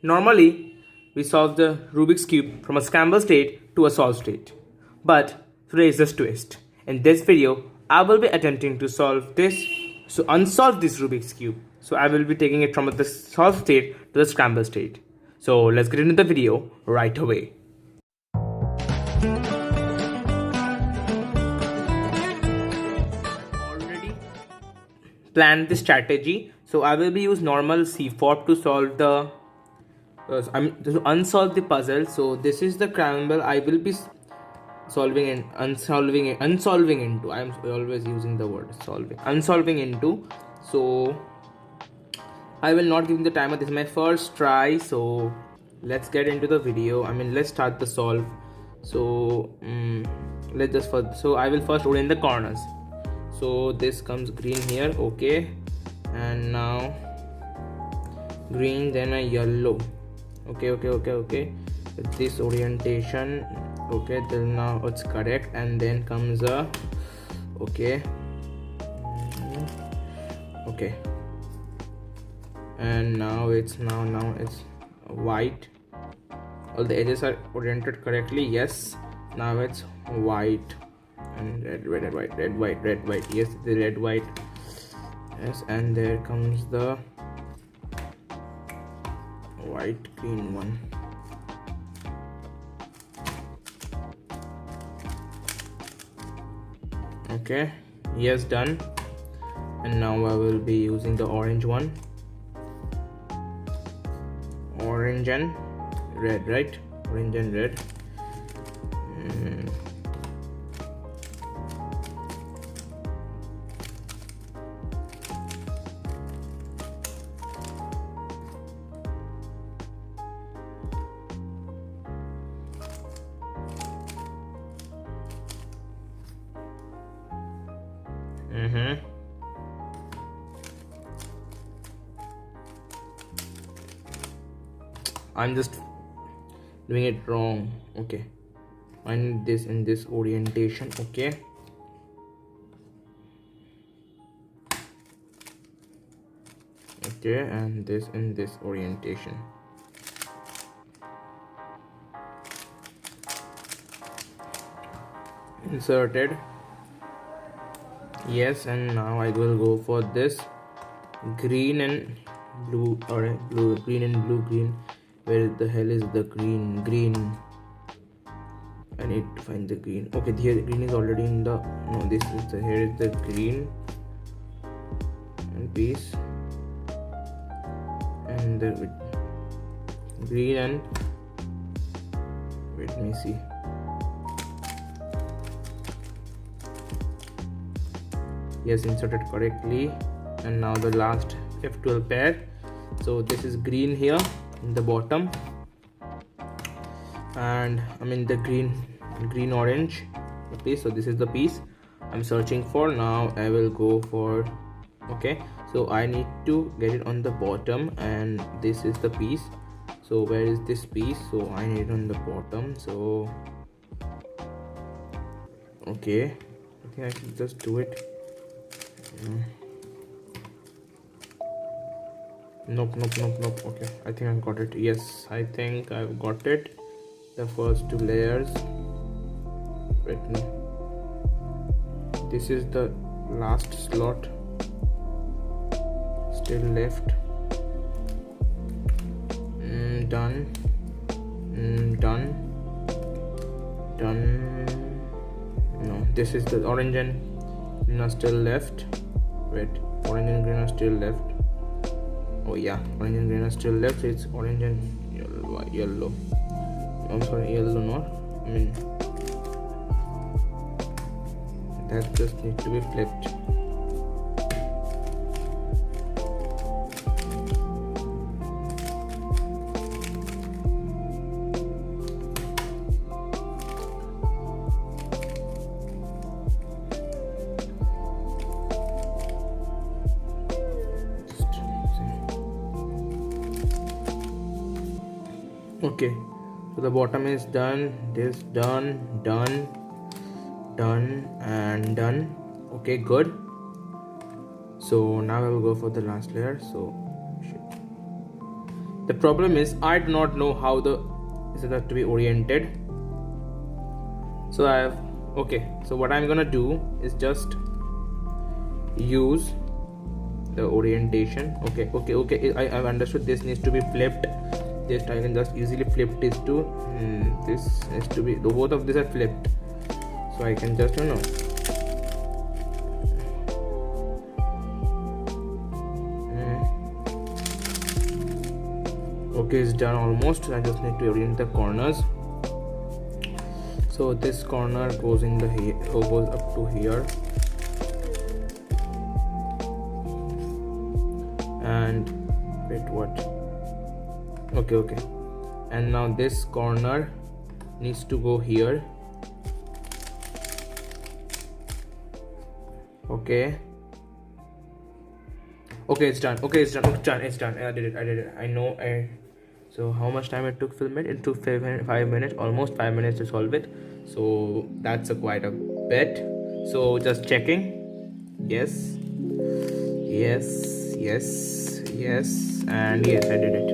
Normally, we solve the Rubik's Cube from a scramble state to a solve state. But today is this twist. In this video, I will be attempting to solve this, unsolve this Rubik's Cube. So I will be taking it from the solve state to the scramble state. So let's get into the video right away. Already planned the strategy. So I will be use normal C4 to solve the to unsolve the puzzle. So this is the scramble I will be solving and unsolving into. I'm always using the word unsolving into. So I will not give the timer. This is my first try, so let's get into the video. Let's start the solve. So let's just so I will first orient the corners. So this comes green here, okay, and now green, then a yellow. Okay, with this orientation, okay, till now it's correct, and then comes a okay, and now it's white. All the edges are oriented correctly, yes. Now it's white and red, white, yes, the red, white, yes, and there comes the white, green one. Okay, yes, done. And now I will be using the orange one. Orange and red, right? Orange and red. I'm just doing it wrong. Okay, I need this in this orientation. Okay, and this in this orientation. Inserted, yes, and now I will go for this green and blue, or blue, green and blue, green. Where the hell is the green? I need to find the green. Okay, here the green is already in the, no, this is the, here is the green and piece, and the green and wait, let me see. Yes, inserted correctly. And now the last F12 pair. So this is green here in the bottom, and the green orange piece. So this is the piece I'm searching for. Now I will go for, okay, so I need to get it on the bottom, and this is the piece. So where is this piece? So I need it on the bottom. So okay, I think I should just do it. Nope. Okay, I think I got it. Yes, I think I've got it. The first two layers. Wait, no, this is the last slot still left. Done. No, this is the orange and green are still left. Wait, orange and green are still left. Oh yeah, orange and green are still left. It's orange and yellow. I'm sorry, yellow, not. That just needs to be flipped. Okay, so the bottom is done, this done, and done. Okay, good. So now I will go for the last layer. So The problem is I do not know how is it to be oriented. So so what I'm gonna do is just use the orientation. Okay, I've understood. This needs to be flipped. This I can just easily flip this to this needs to be, both of these are flipped, so I can just okay, it's done almost. I just need to orient the corners. So this corner goes in the goes up to here, and wait, what? Okay, and now this corner needs to go here. Okay, it's done. It's done. I did it. I know. So how much time it took to film it? It took 5 minutes, almost 5 minutes to solve it. So that's quite a bit. So just checking. Yes, and yes, I did it.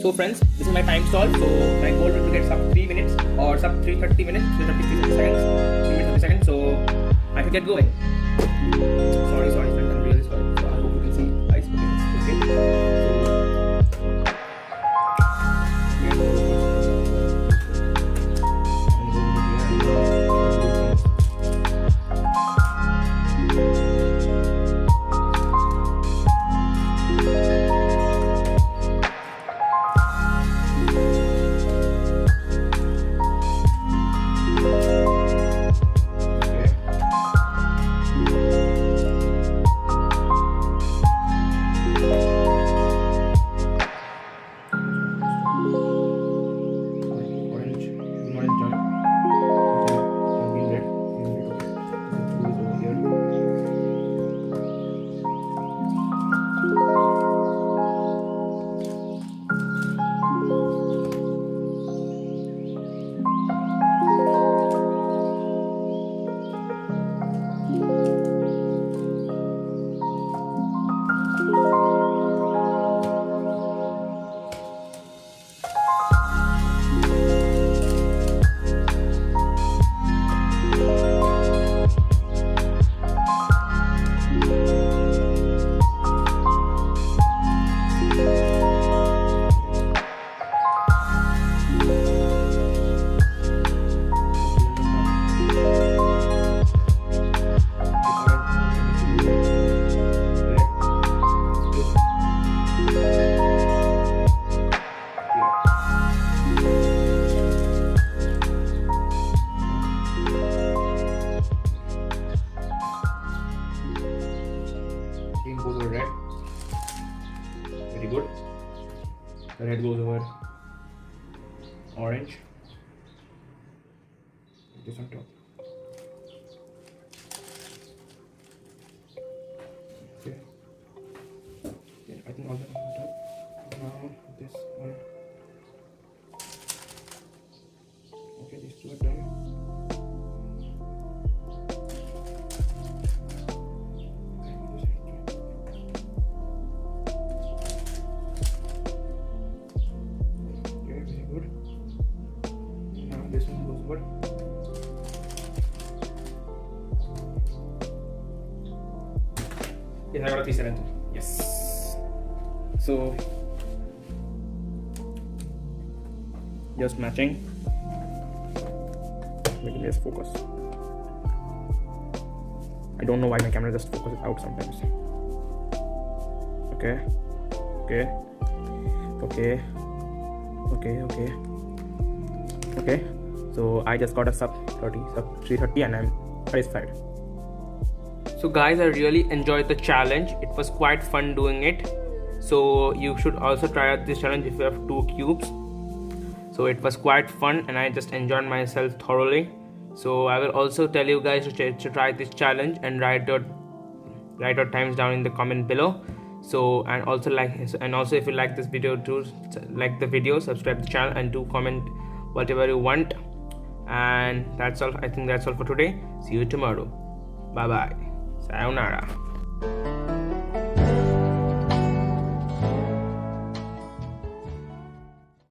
So friends, this is my time solved. So my goal was to get sub 3 minutes or sub 330 minutes, 330 seconds, 3 minutes 30 seconds. So I should get going. Sorry friends, I'm really sorry. So I hope you can see guys. Okay. Goes over red. Very good. The red goes over orange. This on top. Okay. Yeah, I think all the on top. Now this one. Okay, these two are done. This one goes over. Yes, I got a 370. Yes. So just matching. Making this focus. I don't know why my camera just focuses out sometimes. Okay. So I just got a sub 330 and I'm satisfied. So guys, I really enjoyed the challenge. It was quite fun doing it. So you should also try out this challenge if you have 2 cubes. So it was quite fun and I just enjoyed myself thoroughly. So I will also tell you guys to try this challenge and write your times down in the comment below. So and also if you like this video, do like the video, subscribe to the channel and do comment whatever you want. And that's all. I think that's all for today. See you tomorrow. Bye bye. Sayonara.